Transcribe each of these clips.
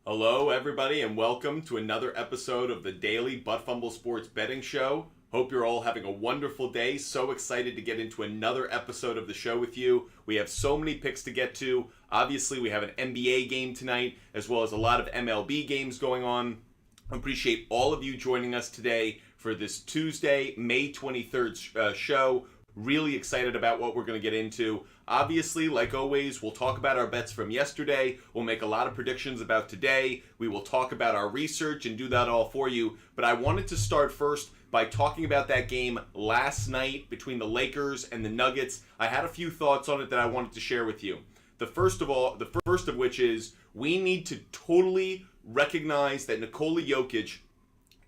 Hello, everybody, and welcome to another episode of the Daily Fumble Sports Betting Show. Hope you're all having a wonderful day. So excited to get into another episode of the show with you. We have so many picks to get to. Obviously, we have an NBA game tonight, as well as a lot of MLB games going on. I appreciate all of you joining us today for this Tuesday, May 23rd show. Really excited about what we're going to get into. Obviously, like always, we'll talk about our bets from yesterday. We'll make a lot of predictions about today. We will talk about our research and do that all for you. But I wanted to start first by talking about that game last night between the Lakers and the Nuggets. I had a few thoughts on it that I wanted to share with you. The first of which is we need to totally recognize that Nikola Jokic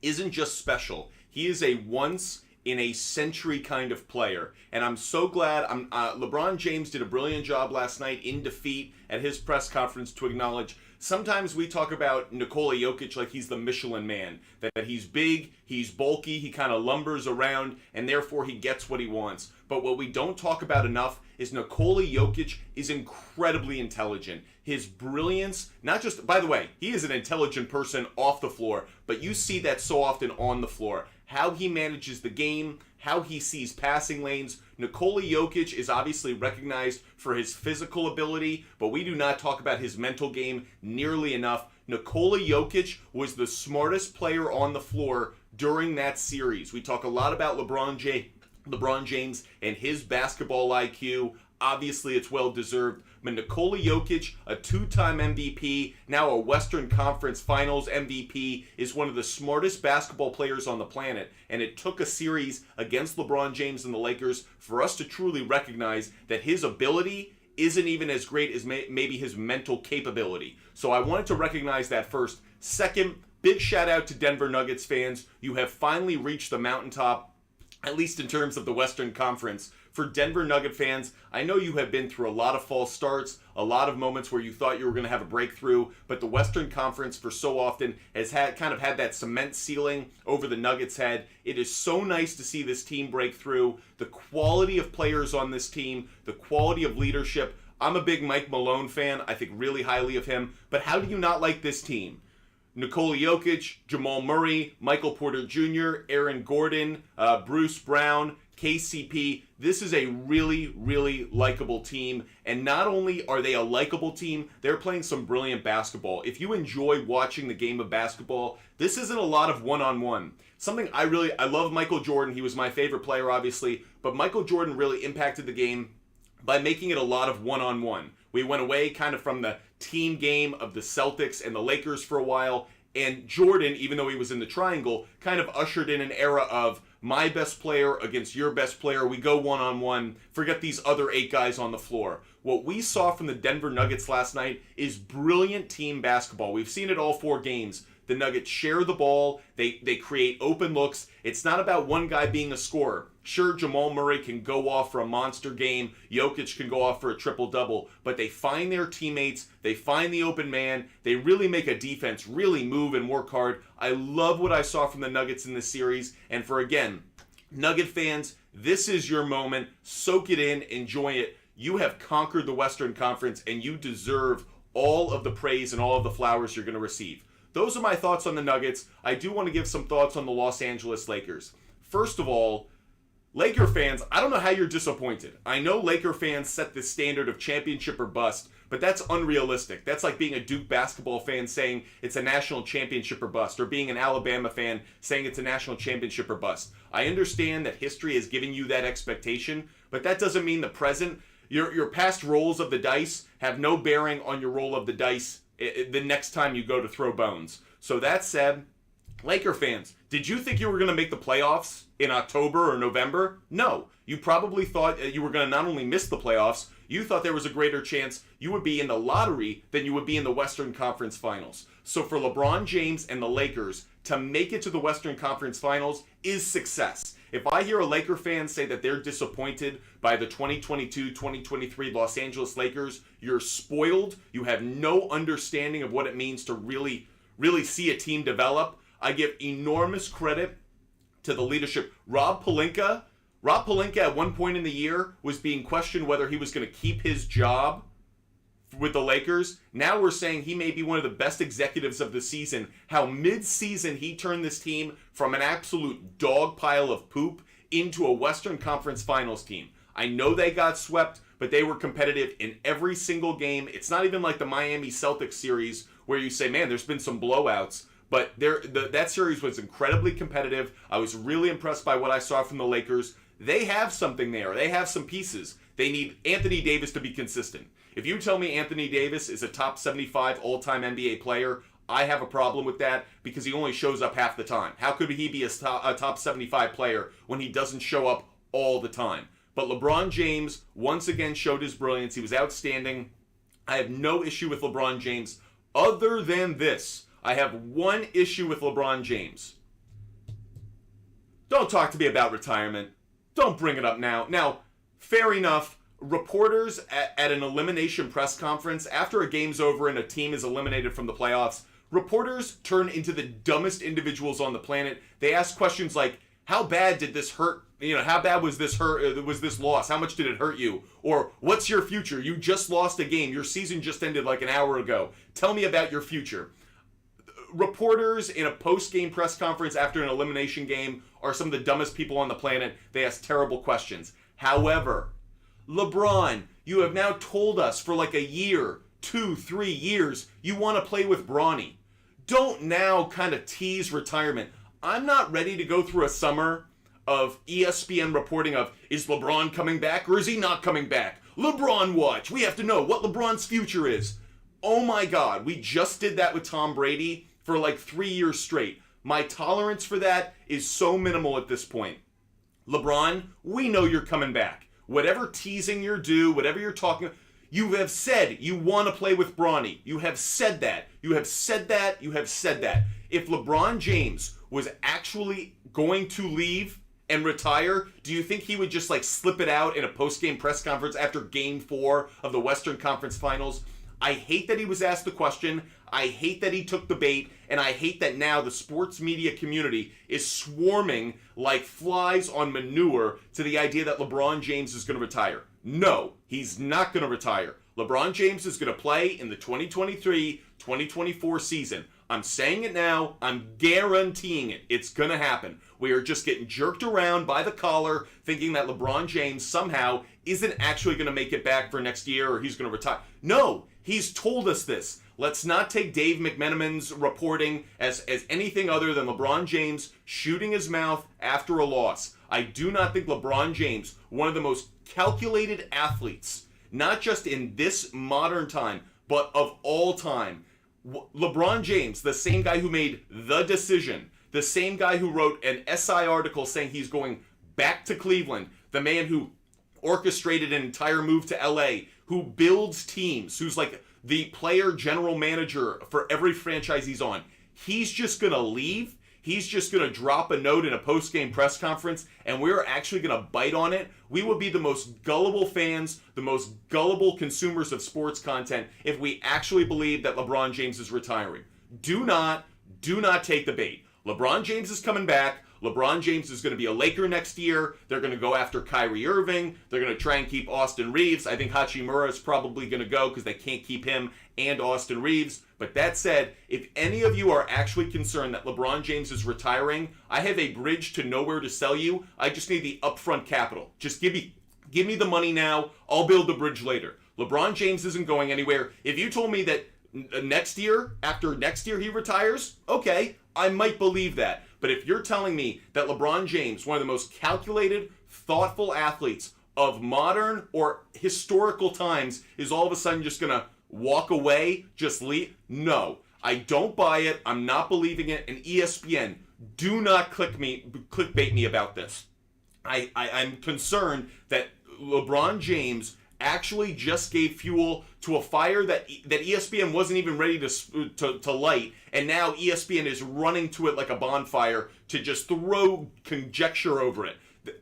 isn't just special. He is a once in a century kind of player. And I'm so glad LeBron James did a brilliant job last night in defeat at his press conference to acknowledge sometimes we talk about Nikola Jokic like he's the Michelin man, that he's big, he's bulky, he kind of lumbers around, and therefore he gets what he wants. But what we don't talk about enough is Nikola Jokic is incredibly intelligent. His brilliance, not just, by the way, he is an intelligent person off the floor, but you see that so often on the floor. How he manages the game, how he sees passing lanes. Nikola Jokic is obviously recognized for his physical ability, but we do not talk about his mental game nearly enough. Nikola Jokic was the smartest player on the floor during that series. We talk a lot about LeBron James and his basketball IQ. Obviously, it's well-deserved. But Nikola Jokic, a two-time MVP, now a Western Conference Finals MVP, is one of the smartest basketball players on the planet. And it took a series against LeBron James and the Lakers for us to truly recognize that his ability isn't even as great as maybe his mental capability. So I wanted to recognize that first. Second, big shout out to Denver Nuggets fans. You have finally reached the mountaintop, at least in terms of the Western Conference. For Denver Nugget fans, I know you have been through a lot of false starts, a lot of moments where you thought you were going to have a breakthrough, but the Western Conference for so often has had that cement ceiling over the Nuggets' head. It is so nice to see this team break through. The quality of players on this team, the quality of leadership. I'm a big Mike Malone fan. I think really highly of him. But how do you not like this team? Nikola Jokic, Jamal Murray, Michael Porter Jr., Aaron Gordon, Bruce Brown, KCP. This is a really, really likable team. And not only are they a likable team, they're playing some brilliant basketball. If you enjoy watching the game of basketball, this isn't a lot of one-on-one. Something I love Michael Jordan. He was my favorite player, obviously. But Michael Jordan really impacted the game by making it a lot of one-on-one. We went away kind of from the team game of the Celtics and the Lakers for a while. And Jordan, even though he was in the triangle, kind of ushered in an era of my best player against your best player. We go one-on-one. Forget these other 8 guys on the floor. What we saw from the Denver Nuggets last night is brilliant team basketball. We've seen it all 4 games. The Nuggets share the ball. They create open looks. It's not about one guy being a scorer. Sure, Jamal Murray can go off for a monster game. Jokic can go off for a triple-double. But they find their teammates. They find the open man. They really make a defense really move and work hard. I love what I saw from the Nuggets in this series. And for, again, Nugget fans, this is your moment. Soak it in. Enjoy it. You have conquered the Western Conference, and you deserve all of the praise and all of the flowers you're going to receive. Those are my thoughts on the Nuggets. I do want to give some thoughts on the Los Angeles Lakers. First of all, Laker fans, I don't know how you're disappointed. I know Laker fans set the standard of championship or bust, but that's unrealistic. That's like being a Duke basketball fan saying it's a national championship or bust, or being an Alabama fan saying it's a national championship or bust. I understand that history has given you that expectation, but that doesn't mean the present. Your past rolls of the dice have no bearing on your roll of the dice the next time you go to throw bones. So that said, Laker fans, did you think you were going to make the playoffs in October or November? No. You probably thought you were going to not only miss the playoffs, you thought there was a greater chance you would be in the lottery than you would be in the Western Conference Finals. So for LeBron James and the Lakers to make it to the Western Conference Finals is success. If I hear a Laker fan say that they're disappointed by the 2022-2023 Los Angeles Lakers, you're spoiled. You have no understanding of what it means to really see a team develop. I give enormous credit to the leadership. Rob Pelinka at one point in the year was being questioned whether he was going to keep his job with the Lakers. Now we're saying he may be one of the best executives of the season. How mid-season he turned this team from an absolute dog pile of poop into a Western Conference Finals team. I know they got swept, but they were competitive in every single game. It's not even like the Miami Celtics series where you say, man, there's been some blowouts. But that series was incredibly competitive. I was really impressed by what I saw from the Lakers. They have something there. They have some pieces. They need Anthony Davis to be consistent. If you tell me Anthony Davis is a top 75 all-time NBA player, I have a problem with that because he only shows up half the time. How could he be a top 75 player when he doesn't show up all the time? But LeBron James once again showed his brilliance. He was outstanding. I have no issue with LeBron James other than this. I have one issue with LeBron James. Don't talk to me about retirement. Don't bring it up now. Now, fair enough. Reporters at an elimination press conference, after a game's over and a team is eliminated from the playoffs, reporters turn into the dumbest individuals on the planet. They ask questions like, how bad did this hurt? How bad was this loss? How much did it hurt you? Or, what's your future? You just lost a game. Your season just ended like an hour ago. Tell me about your future. Reporters in a post-game press conference after an elimination game are some of the dumbest people on the planet. They ask terrible questions. However, LeBron, you have now told us for like a year, 2-3 years, you want to play with Bronny. Don't now kind of tease retirement. I'm not ready to go through a summer of ESPN reporting of, is LeBron coming back or is he not coming back? LeBron watch. We have to know what LeBron's future is. Oh my God, we just did that with Tom Brady for like 3 years straight. My tolerance for that is so minimal at this point. LeBron, we know you're coming back. Whatever teasing you're due, whatever you're talking, you have said you want to play with Bronny. You have said that. You have said that. You have said that. If LeBron James was actually going to leave and retire, do you think he would just like slip it out in a post-game press conference after Game 4 of the Western Conference Finals? I hate that he was asked the question. I hate that he took the bait. And I hate that now the sports media community is swarming like flies on manure to the idea that LeBron James is going to retire. No, he's not going to retire. LeBron James is going to play in the 2023-2024 season. I'm saying it now. I'm guaranteeing it. It's going to happen. We are just getting jerked around by the collar thinking that LeBron James somehow isn't actually going to make it back for next year or he's going to retire. No, he's told us this. Let's not take Dave McMenamin's reporting as anything other than LeBron James shooting his mouth after a loss. I do not think LeBron James, one of the most calculated athletes, not just in this modern time, but of all time. LeBron James, the same guy who made the decision, the same guy who wrote an SI article saying he's going back to Cleveland, the man who orchestrated an entire move to LA, who builds teams, who's like the player general manager for every franchise he's on. He's just going to leave. He's just going to drop a note in a post-game press conference, and we're actually going to bite on it. We would be the most gullible fans, the most gullible consumers of sports content if we actually believe that LeBron James is retiring. Do not take the bait. LeBron James is coming back. LeBron James is going to be a Laker next year. They're going to go after Kyrie Irving. They're going to try and keep Austin Reeves. I think Hachimura is probably going to go because they can't keep him and Austin Reeves. But that said, if any of you are actually concerned that LeBron James is retiring, I have a bridge to nowhere to sell you. I just need the upfront capital. Just give me the money now. I'll build the bridge later. LeBron James isn't going anywhere. If you told me that after next year he retires, okay, I might believe that. But if you're telling me that LeBron James, one of the most calculated, thoughtful athletes of modern or historical times, is all of a sudden just going to walk away, just leave? No, I don't buy it. I'm not believing it. And ESPN, do not clickbait me about this. I'm concerned that LeBron James actually just gave fuel to a fire that ESPN wasn't even ready to light, and now ESPN is running to it like a bonfire to just throw conjecture over it.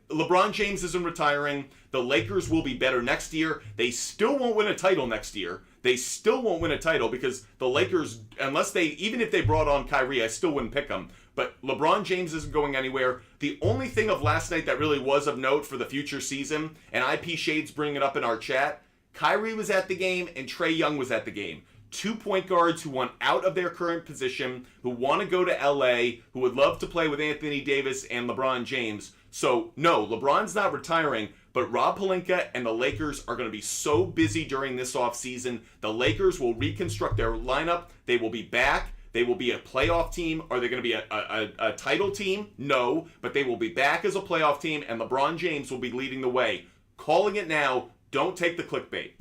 LeBron James isn't retiring. The Lakers will be better next year. They still won't win a title next year. They still won't win a title because the Lakers, even if they brought on Kyrie, I still wouldn't pick them. But LeBron James isn't going anywhere. The only thing of last night that really was of note for the future season, and IP Shades bringing it up in our chat, Kyrie was at the game and Trae Young was at the game. 2 point guards who want out of their current position, who want to go to LA, who would love to play with Anthony Davis and LeBron James. So, no, LeBron's not retiring, but Rob Pelinka and the Lakers are going to be so busy during this offseason. The Lakers will reconstruct their lineup. They will be back. They will be a playoff team. Are they going to be a title team? No, but they will be back as a playoff team, and LeBron James will be leading the way. Calling it now. Don't take the clickbait.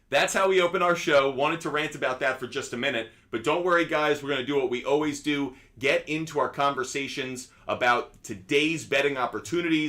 That's how we open our show. Wanted to rant about that for just a minute. But don't worry, guys. We're going to do what we always do. Get into our conversations about today's betting opportunities.